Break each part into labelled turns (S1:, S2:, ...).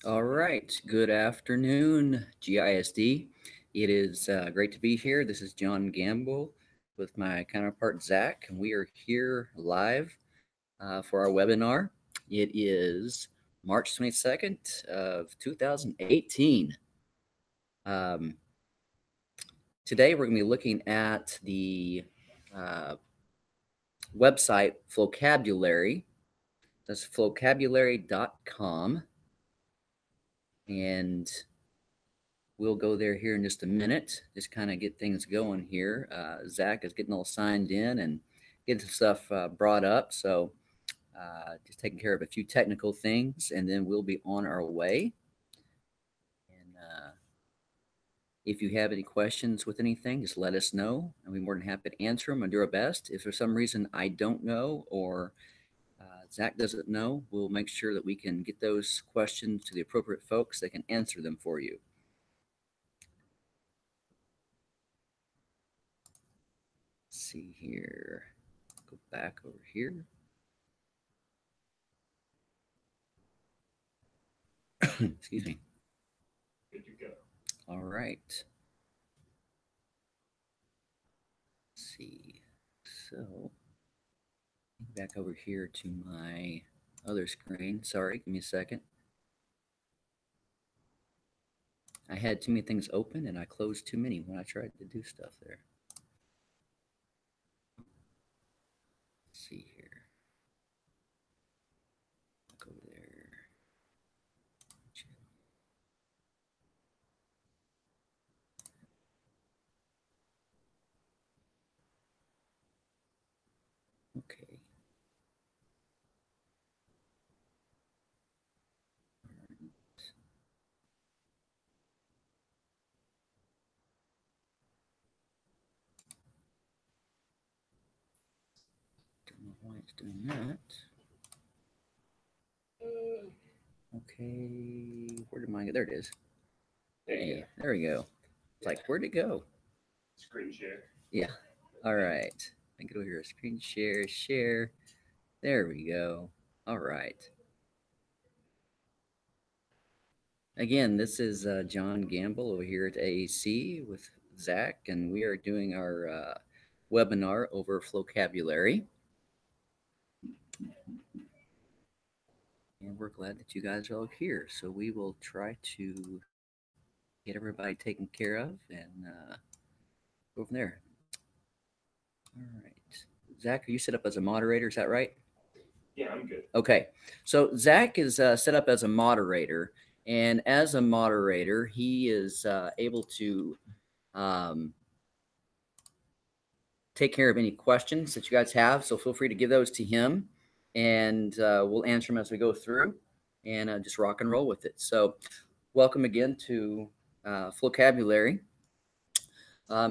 S1: All right. Good afternoon, GISD. It is great to be here. This is John Gamble with my counterpart Zach, and we are here live for our webinar. It is March 22nd of 2018. Um, Today we're going to be looking at the uh, website Flocabulary. That's flocabulary.com. And we'll go there here in just a minute, just kind of get things going here. Zach is getting all signed in and getting some stuff brought up. So just taking care of a few technical things, and then we'll be on our way. And if you have any questions with anything, just let us know. I'll be more than happy to answer them and do our best. If for some reason I don't know or Zach doesn't know, we'll make sure that we can get those questions to the appropriate folks that can answer them for you. Let's see here. Go back over here. Excuse me.
S2: Good to go.
S1: All right. Let's see. So, back over here to my other screen. Sorry, give me a second. I had too many things open and I closed too many when I tried to do stuff there. Let's see here. Go there. Okay. Don't know why it's doing that. Okay, where did mine go? There it is. Hey, there we go. It's like, where'd it go?
S2: Screen share.
S1: Yeah. All right. I can go here, screen share, share. There we go. All right. Again, this is John Gamble over here at AAC with Zach, and we are doing our webinar over Flocabulary. And we're glad that you guys are all here. So we will try to get everybody taken care of and go from there. All right. Zach, are you set up as a moderator? Is that right?
S2: Yeah, I'm good.
S1: Okay. So Zach is set up as a moderator. And as a moderator, he is able to take care of any questions that you guys have. So feel free to give those to him, and we'll answer them as we go through, and just rock and roll with it. So welcome again to Flocabulary.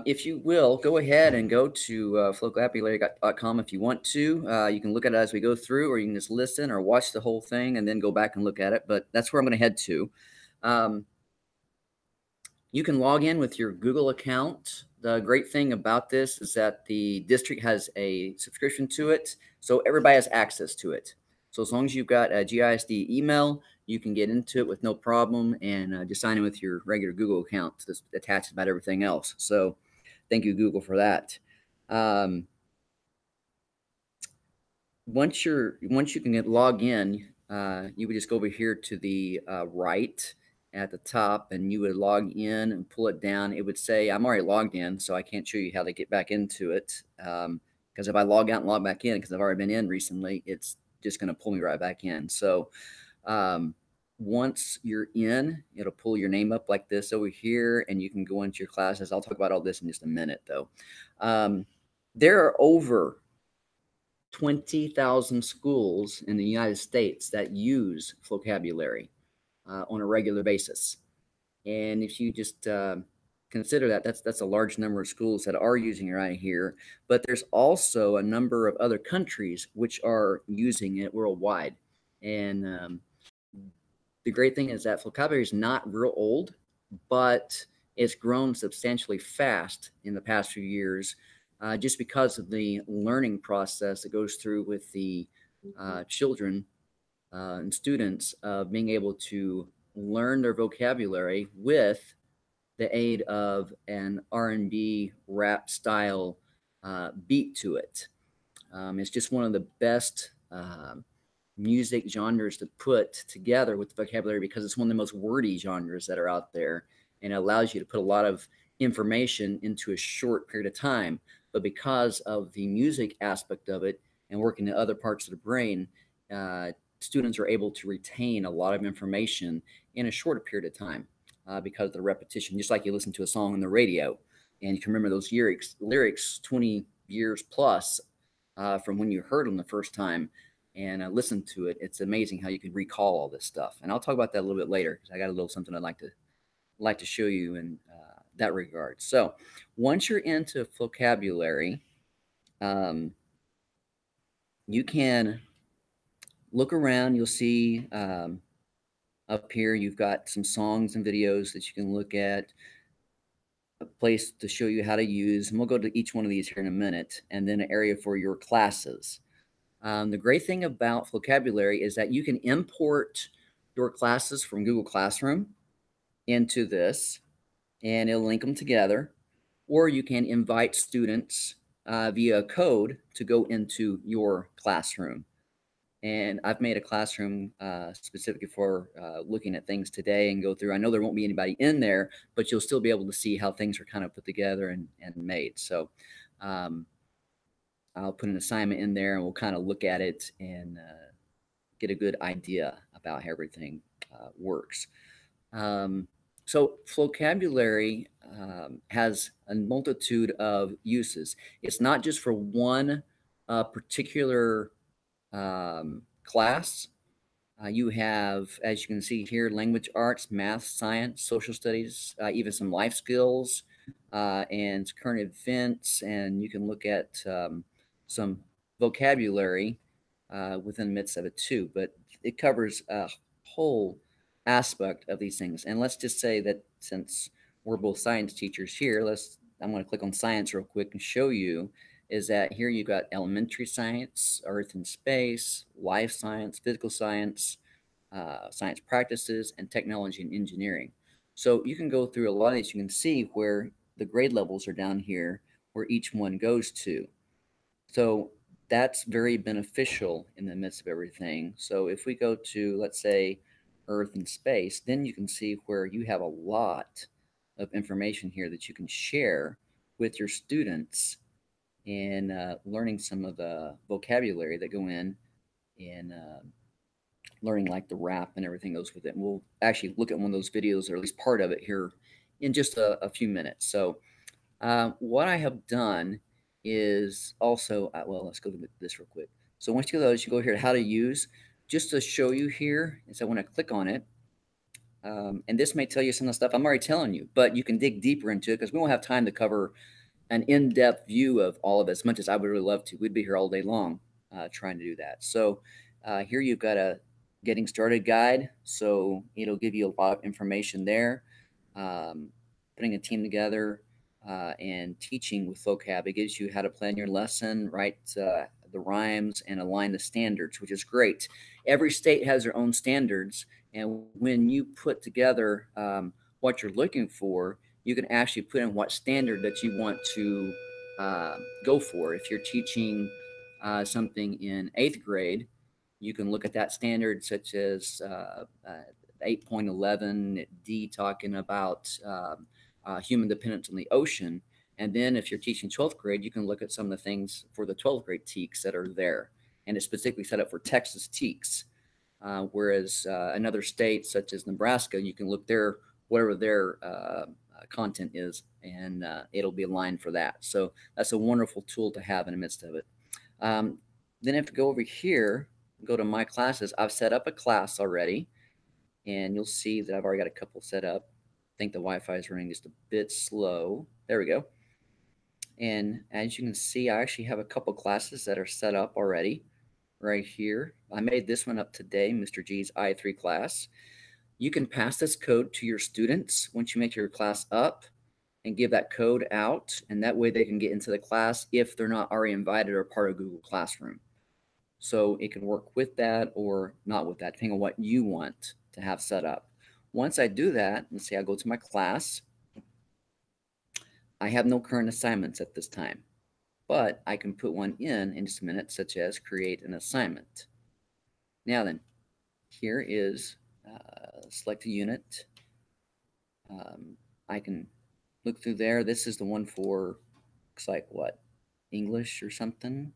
S1: If you will, go ahead and go to flocabulary.com if you want to. You can look at it as we go through, or you can just listen or watch the whole thing and then go back and look at it. But that's where I'm going to head to. You can log in with your Google account. The great thing about this is that the district has a subscription to it, so everybody has access to it. So as long as you've got a GISD email, you can get into it with no problem and just sign in with your regular Google account that's attached about everything else. So thank you, Google, for that. Once you can log in, you would just go over here to the right at the top, and you would log in and pull it down. It would say, I'm already logged in, so I can't show you how to get back into it. Because if I log out and log back in, because I've already been in recently, it's just going to pull me right back in. So once you're in, it'll pull your name up like this over here, and you can go into your classes. I'll talk about all this in just a minute, though. There are over 20,000 schools in the United States that use Flocabulary on a regular basis. And if you just consider that, that's a large number of schools that are using it right here. But there's also a number of other countries which are using it worldwide. And the great thing is that Flocabulary is not real old, but it's grown substantially fast in the past few years, just because of the learning process that goes through with the children and students being able to learn their vocabulary with the aid of an R&B rap style beat to it. It's just one of the best music genres to put together with the vocabulary because it's one of the most wordy genres that are out there, and it allows you to put a lot of information into a short period of time. But because of the music aspect of it and working in other parts of the brain, uh, students are able to retain a lot of information in a shorter period of time because of the repetition. Just like you listen to a song on the radio and you can remember those lyrics 20 years plus from when you heard them the first time and listen to it. It's amazing how you can recall all this stuff. And I'll talk about that a little bit later because I got a little something I'd like to show you in that regard. So once you're into vocabulary, um, you can look around. You'll see up here you've got some songs and videos that you can look at, a place to show you how to use, and we'll go to each one of these here in a minute, and then an area for your classes. The great thing about vocabulary is that you can import your classes from Google Classroom into this, and it'll link them together, or you can invite students via code to go into your classroom. And I've made a classroom specifically for looking at things today and go through. I know there won't be anybody in there, but you'll still be able to see how things are kind of put together and made. So I'll put an assignment in there and we'll kind of look at it and get a good idea about how everything works. So vocabulary has a multitude of uses. It's not just for one particular class. You have, as you can see here, language arts, math, science, social studies, even some life skills and current events. And you can look at some vocabulary within the midst of it too. But it covers a whole aspect of these things. And let's just say that since we're both science teachers here, I'm going to click on science real quick and show you is that here you've got elementary science, earth and space, life science, physical science, science practices, and technology and engineering. So you can go through a lot of these. You can see where the grade levels are down here, where each one goes to. So that's very beneficial in the midst of everything. So if we go to, let's say, earth and space, then you can see where you have a lot of information here that you can share with your students in learning some of the vocabulary that go in learning like the rap and everything goes with it. And we'll actually look at one of those videos or at least part of it here in just a few minutes. So what I have done is also, well, let's go to this real quick. So once you go to those, you go here to how to use, just to show you here. And so when I click on it, and this may tell you some of the stuff I'm already telling you, but you can dig deeper into it because we won't have time to cover an in-depth view of all of it as much as I would really love to. We'd be here all day long trying to do that. So here you've got a getting started guide. So it'll give you a lot of information there. Putting a team together and teaching with vocab. It gives you how to plan your lesson, write the rhymes, and align the standards, which is great. Every state has their own standards. And when you put together what you're looking for, you can actually put in what standard that you want to go for. If you're teaching something in 8th grade, you can look at that standard such as 8.11 D talking about human dependence on the ocean. And then if you're teaching 12th grade, you can look at some of the things for the 12th grade TEKS that are there. And it's specifically set up for Texas TEKS. Whereas another state such as Nebraska, you can look there, whatever their content is, and it'll be aligned for that. So that's a wonderful tool to have in the midst of it. Then if you go over here, go to my classes, I've set up a class already, and you'll see that I've already got a couple set up. I think the Wi-Fi is running just a bit slow. There we go. And as you can see, I actually have a couple classes that are set up already right here. I made this one up today, Mr. G's I3 class. You can pass this code to your students once you make your class up and give that code out, and that way they can get into the class if they're not already invited or part of Google Classroom. So it can work with that or not with that, depending on what you want to have set up. Once I do that, let's say I go to my class. I have no current assignments at this time, but I can put one in just a minute, such as create an assignment. Now then, here is select a unit. I can look through there. This is the one for, looks like what, English or something.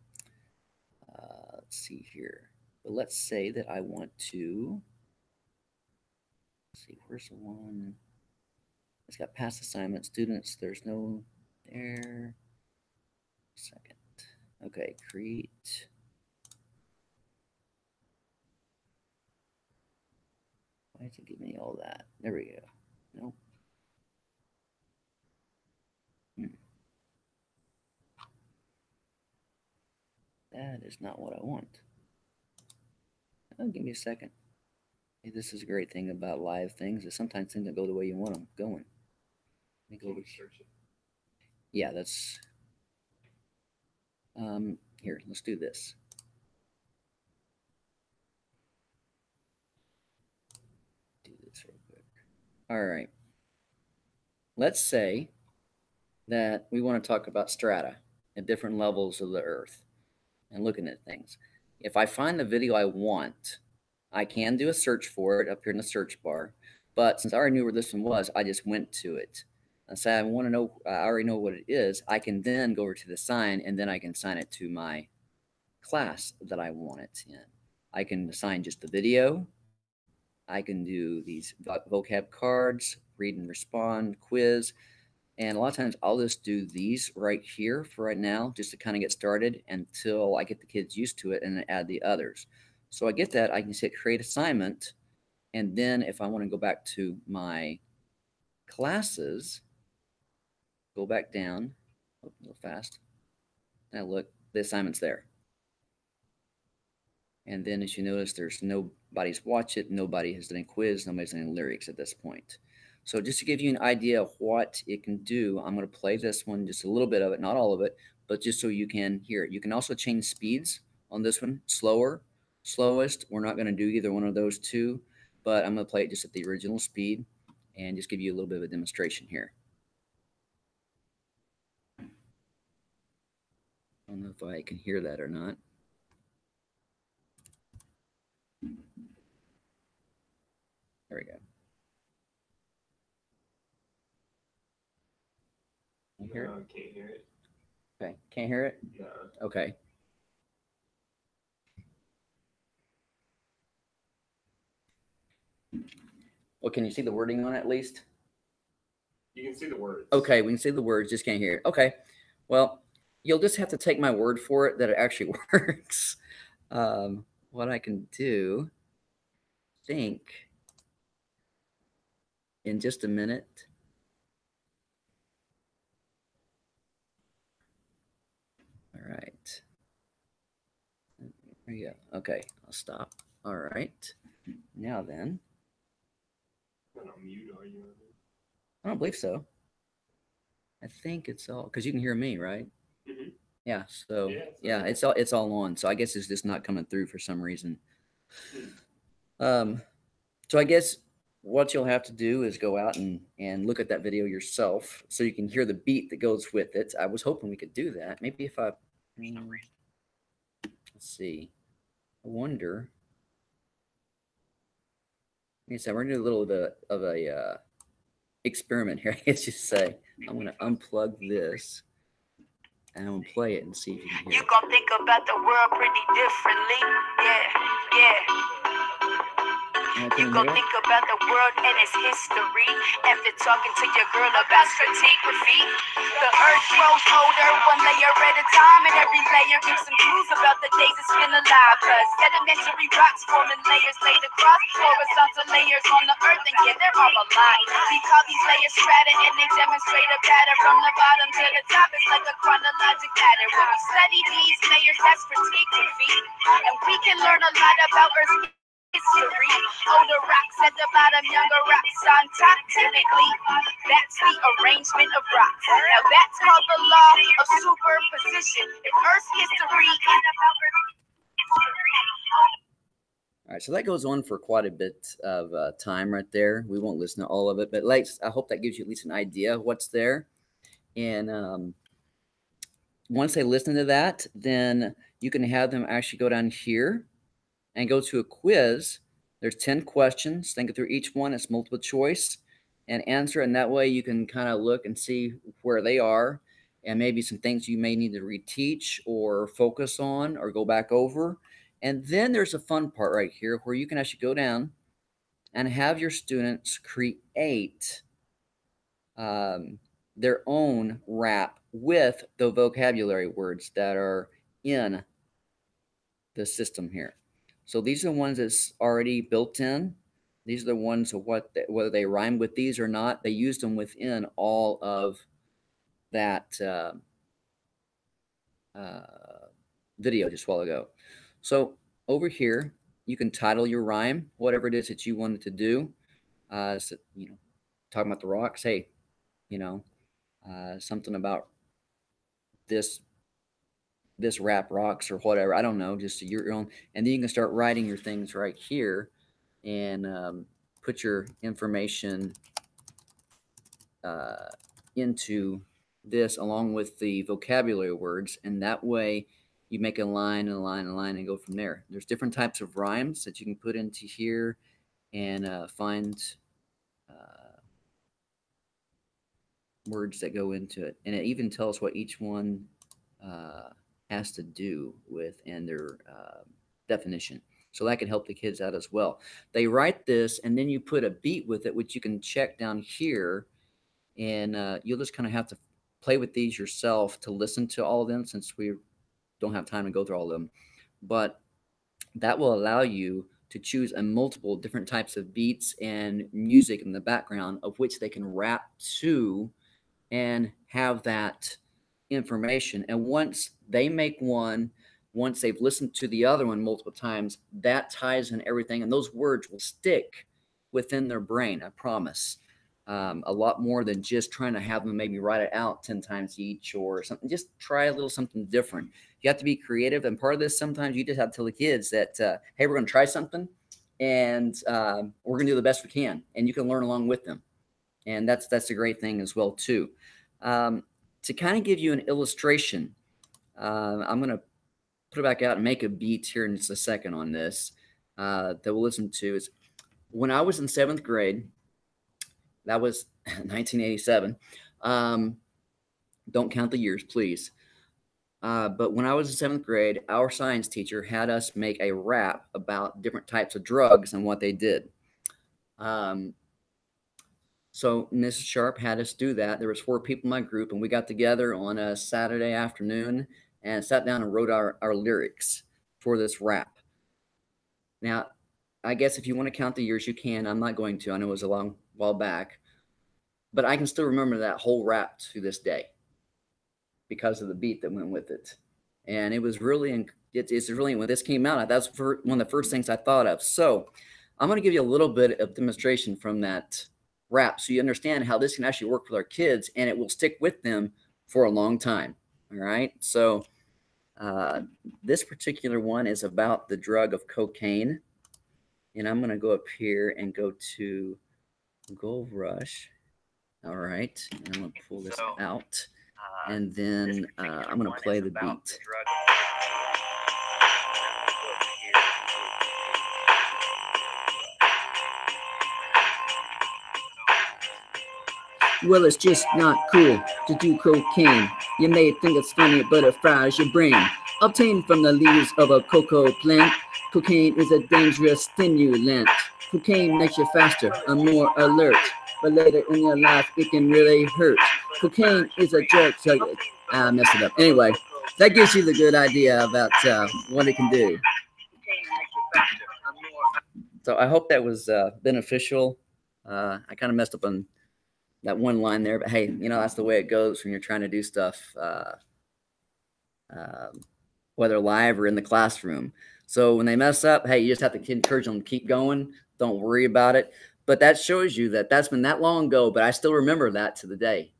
S1: Let's see here. But let's say that I want to, let's see, where's the one? It's got past assignment students. There's no there. Second. Okay, create. Why does it give me all that? There we go. Nope. That is not what I want. Oh, give me a second. Hey, this is a great thing about live things is sometimes things don't go the way you want them going. Let me go over here. Yeah, that's here, let's do this. Do this real quick. All right. Let's say that we want to talk about strata at different levels of the earth and looking at things. If I find the video I want, I can do a search for it up here in the search bar. But since I already knew where this one was, I just went to it. And say I want to know, I already know what it is. I can then go over to the sign and then I can assign it to my class that I want it in. I can assign just the video. I can do these vocab cards, read and respond, quiz. And a lot of times I'll just do these right here for right now, just to kind of get started until I get the kids used to it and then add the others. So I get that, I can hit create assignment. And then if I want to go back to my classes, go back down, a little fast. Now look, the assignment's there. And then as you notice, there's nobody's watched it, nobody has done a quiz, nobody's done any lyrics at this point. So just to give you an idea of what it can do, I'm going to play this one, just a little bit of it, not all of it, but just so you can hear it. You can also change speeds on this one, slower, slowest. We're not going to do either one of those two, but I'm going to play it just at the original speed and just give you a little bit of a demonstration here. I don't know if I can hear that or not. There we go. Can you hear it?
S2: Can't hear it.
S1: Okay, can't hear it?
S2: No.
S1: Okay. Well, can you see the wording on it at least?
S2: You can see the words.
S1: Okay, we can see the words, just can't hear it. Okay, well, you'll just have to take my word for it that it actually works. What I can do, I think, in just a minute. All right. There you go. Okay, I'll stop. All right. Now then.
S2: You're not on mute, are you?
S1: I don't believe so. I think it's all because you can hear me, right?
S2: Mm-hmm.
S1: Yeah. So
S2: yeah,
S1: it's all on. So I guess it's just not coming through for some reason. So I guess what you'll have to do is go out and look at that video yourself so you can hear the beat that goes with it. I was hoping we could do that. Maybe if I let's see. I wonder. Yes, we're gonna do a little bit of a experiment here, I guess you say. I'm gonna unplug this and I'm gonna play it and see if you can hear it.
S3: You gon' think about the world pretty differently. Yeah. You gon' think about the world and its history after talking to your girl about stratigraphy. The earth grows older, one layer at a time, and every layer gives some clues about the days it's been alive. Cause sedimentary rocks forming layers laid across horizontal layers on the earth, and yeah, they're all aligned. We call these layers strata, and they demonstrate a pattern from the bottom to the top. It's like a chronologic pattern. When we study these layers, that's stratigraphy, and we can learn a lot about Earth's history. Older rocks at the bottom, younger rocks on top. Typically, that's the arrangement of rocks. Now that's called the law of superposition. If Earth's history is about Earth's history.
S1: All right, so that goes on for quite a bit of time right there. We won't listen to all of it, but I hope that gives you at least an idea of what's there. And once they listen to that, then you can have them actually go down here and go to a quiz. There's 10 questions. Think through each one. It's multiple choice and answer. And that way you can kind of look and see where they are and maybe some things you may need to reteach or focus on or go back over. And then there's a fun part right here where you can actually go down and have your students create their own rap with the vocabulary words that are in the system here. So these are the ones that's already built in. These are the ones of whether they rhyme with these or not, they used them within all of that video just a while ago. So over here, you can title your rhyme, whatever it is that you wanted to do. So, talking about the rocks, hey, something about this rap rocks or whatever. I don't know, just your own. And then you can start writing your things right here and put your information into this along with the vocabulary words. And that way you make a line and a line and a line and go from there. There's different types of rhymes that you can put into here and find words that go into it. And it even tells what each one has to do with and their definition. So that can help the kids out as well. They write this and then you put a beat with it, which you can check down here. And you'll just kind of have to play with these yourself to listen to all of them since we don't have time to go through all of them. But that will allow you to choose a multiple different types of beats and music in the background of which they can rap to and have that information. And once they make one, once they've listened to the other one multiple times, that ties in everything. And those words will stick within their brain, I promise. A lot more than just trying to have them maybe write it out 10 times each or something. Just try a little something different. You have to be creative. And part of this, sometimes you just have to tell the kids that, hey, we're going to try something and we're going to do the best we can. And you can learn along with them. And that's a great thing as well, too. To kind of give you an illustration, I'm going to put it back out and make a beat here in just a second on this that we'll listen to. Is when I was in 7th grade, that was 1987. Don't count the years, please. But when I was in 7th grade, our science teacher had us make a rap about different types of drugs and what they did. So Mrs. Sharp had us do that. There was 4 people in my group, and we got together on a Saturday afternoon and sat down and wrote our lyrics for this rap. Now, I guess if you want to count the years, you can. I'm not going to. I know it was a long while back. But I can still remember that whole rap to this day because of the beat that went with it. And it was really, it's really, when this came out, that's one of the first things I thought of. So I'm going to give you a little bit of demonstration from that rap so you understand how this can actually work with our kids and it will stick with them for a long time. All right. So this particular one is about the drug of cocaine. And I'm going to go up here and go to Gold Rush. All right. And I'm going to pull this out. And then I'm going to play the beat. Well, it's just not cool to do cocaine. You may think it's funny, but it fries your brain. Obtained from the leaves of a cocoa plant, cocaine is a dangerous stimulant. Cocaine makes you faster and more alert, but later in your life it can really hurt. Cocaine is a drug. I messed it up. Anyway, that gives you the good idea about what it can do. So I hope that was beneficial. I kind of messed up on that one line there, but hey, that's the way it goes when you're trying to do stuff, whether live or in the classroom. So when they mess up, hey, you just have to encourage them to keep going. Don't worry about it. But that shows you that that's been that long ago, but I still remember that to the day.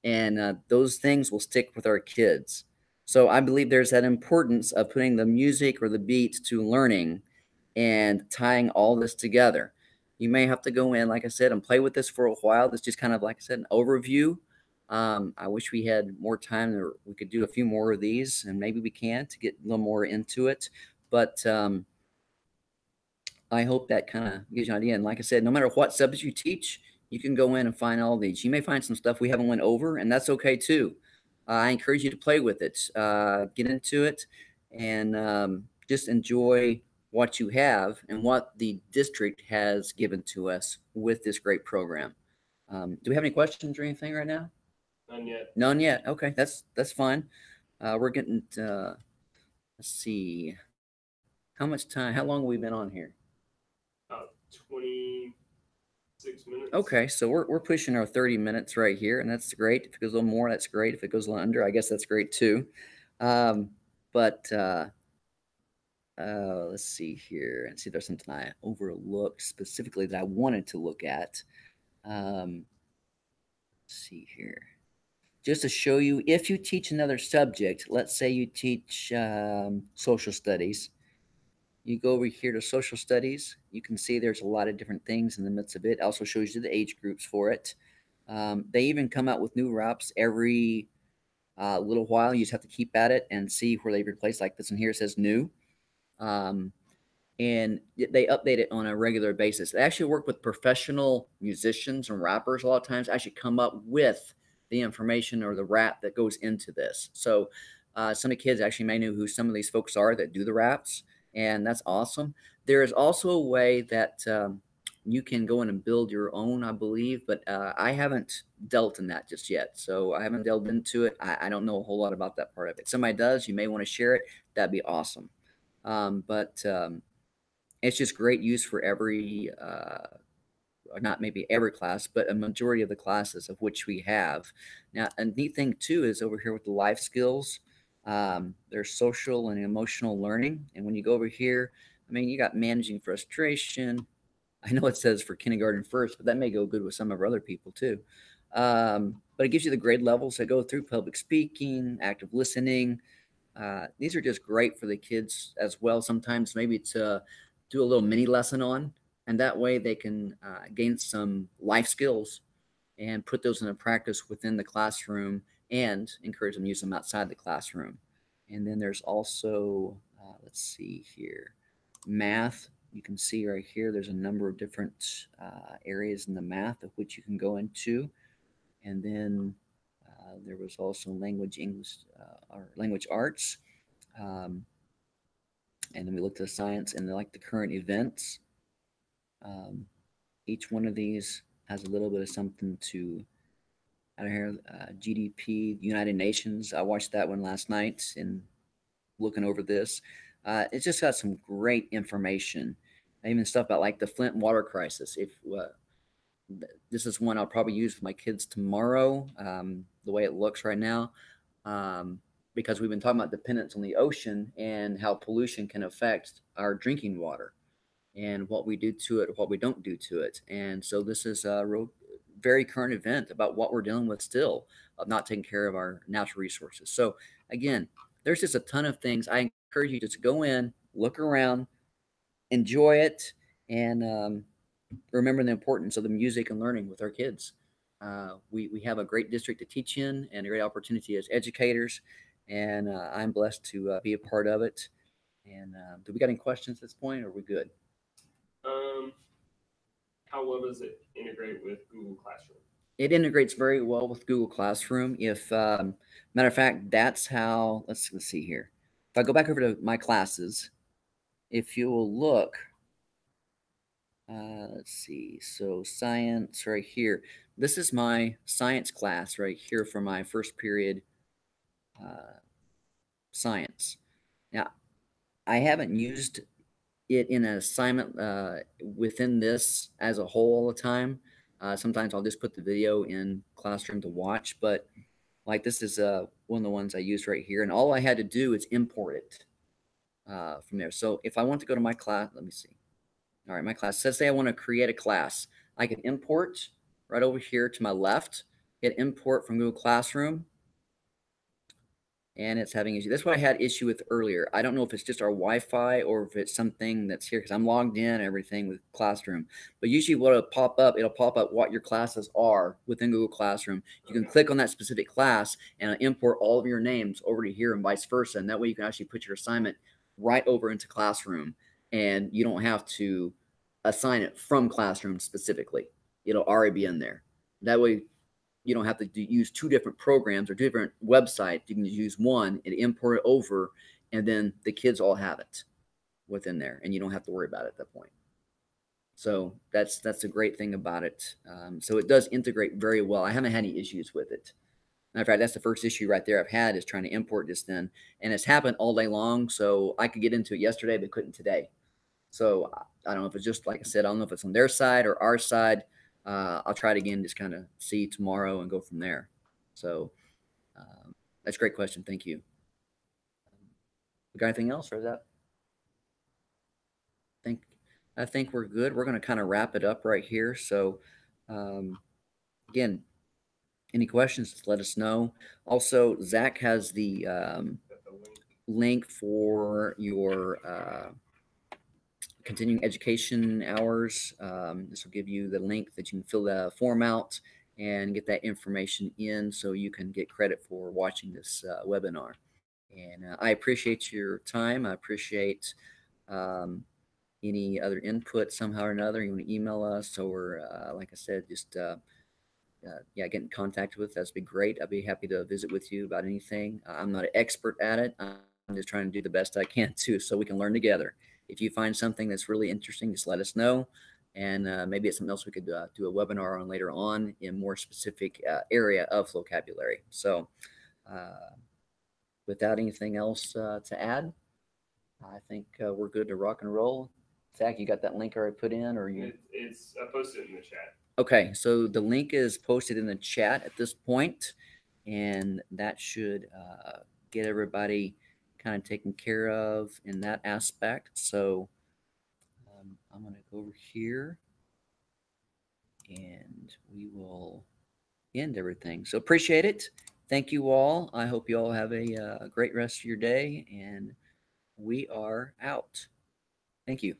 S1: And those things will stick with our kids. So I believe there's that importance of putting the music or the beats to learning and tying all this together. You may have to go in, like I said, and play with this for a while. This is just kind of, like I said, an overview. I wish we had more time, or we could do a few more of these, and maybe we can to get a little more into it. But I hope that kind of gives you an idea. And like I said, no matter what subject you teach, you can go in and find all these. You may find some stuff we haven't went over, and that's okay too. I encourage you to play with it, get into it, and just enjoy what you have and what the district has given to us with this great program. Do we have any questions or anything right now?
S2: None yet.
S1: None yet. Okay, that's fine. We're getting. Let's see. How much time? How long have we been on here?
S2: 26 minutes.
S1: Okay, so we're pushing our 30 minutes right here, and that's great. If it goes a little more, that's great. If it goes a little under, I guess that's great too. Let's see here and see if there's something I overlooked specifically that I wanted to look at. Let's see here. Just to show you, if you teach another subject, let's say you teach social studies, you go over here to social studies. You can see there's a lot of different things in the midst of it. It also shows you the age groups for it. They even come out with new wraps every little while. You just have to keep at it and see where they replace. Like this one here says new. And they update it on a regular basis. They actually work with professional musicians and rappers a lot of times. Actually come up with the information or the rap that goes into this. So some of the kids actually may know who some of these folks are that do the raps. And that's awesome. There is also a way that you can go in and build your own, I believe, but I haven't dealt in that just yet. So I haven't delved into it. I don't know a whole lot about that part of it. If somebody does, you may want to share it. That'd be awesome. It's just great use for every, not maybe every class, but a majority of the classes of which we have. Now, a neat thing too is over here with the life skills. There's social and emotional learning. And when you go over here, I mean, you got managing frustration. I know it says for kindergarten first, but that may go good with some of our other people too. But it gives you the grade levels that go through public speaking, active listening. These are just great for the kids as well. Sometimes maybe to do a little mini lesson on, and that way they can gain some life skills and put those into practice within the classroom and encourage them to use them outside the classroom. And then there's also, let's see here, math. You can see right here, there's a number of different areas in the math of which you can go into. And then there was also language English or language arts. And then we looked at science and like the current events. Each one of these has a little bit of something to out of here. GDP, United Nations. I watched that one last night and looking over this. It's just got some great information. Even stuff about like the Flint water crisis. If this is one I'll probably use for my kids tomorrow, the way it looks right now, because we've been talking about dependence on the ocean and how pollution can affect our drinking water and what we do to it, what we don't do to it. And so this is a real, very current event about what we're dealing with still of not taking care of our natural resources. So again, there's just a ton of things. I encourage you to just go in, look around, enjoy it, and remember the importance of the music and learning with our kids. We have a great district to teach in and a great opportunity as educators, and I'm blessed to be a part of it. And do we got any questions at this point, or are we good?
S2: How well does it integrate with Google Classroom?
S1: It integrates very well with Google Classroom. If matter of fact, that's how. Let's see here. If I go back over to my classes, if you will look, let's see. So science right here. This is my science class right here for my first period science. Now, I haven't used it in an assignment within this as a whole all the time. Sometimes I'll just put the video in Classroom to watch, but like this is one of the ones I used right here, and all I had to do is import it from there. So if I want to go to my class, let me see. All right, my class, let's say I want to create a class. I can import right over here to my left, hit import from Google Classroom. and it's having issue. That's what I had issue with earlier. I don't know if it's just our Wi-Fi or if it's something that's here because I'm logged in and everything with Classroom. But usually what it'll pop up what your classes are within Google Classroom. You can click on that specific class and import all of your names over to here and vice versa. And that way you can actually put your assignment right over into Classroom, and you don't have to assign it from Classroom specifically. It'll already be in there. That way you don't have to use two different programs or different websites. You can use one and import it over, and then the kids all have it within there, and you don't have to worry about it at that point. So that's a great thing about it. So it does integrate very well. I haven't had any issues with it. Matter of fact, that's the first issue right there I've had is trying to import this then, and it's happened all day long. So I could get into it yesterday, but couldn't today. So I don't know if it's just like I said. I don't know if it's on their side or our side. I'll try it again, just kind of see tomorrow and go from there. So that's a great question. Thank you. We got anything else, or is that? I think we're good. We're going to kind of wrap it up right here. So again, any questions, just let us know. Also, Zach has the link for your continuing education hours. This will give you the link that you can fill the form out and get that information in so you can get credit for watching this webinar. And I appreciate your time. I appreciate any other input somehow or another. You want to email us or, like I said, just get in contact with us. That'd be great. I'd be happy to visit with you about anything. I'm not an expert at it. I'm just trying to do the best I can too, so we can learn together. If you find something that's really interesting, just let us know. And maybe it's something else we could do a webinar on later on in more specific area of vocabulary. So without anything else to add, I think we're good to rock and roll. Zach, you got that link already put in, or you?
S2: It's posted in the chat.
S1: Okay, so the link is posted in the chat at this point, and that should get everybody kind of taken care of in that aspect. So I'm going to go over here, and we will end everything. So appreciate it. Thank you all. I hope you all have a great rest of your day, and we are out. Thank you.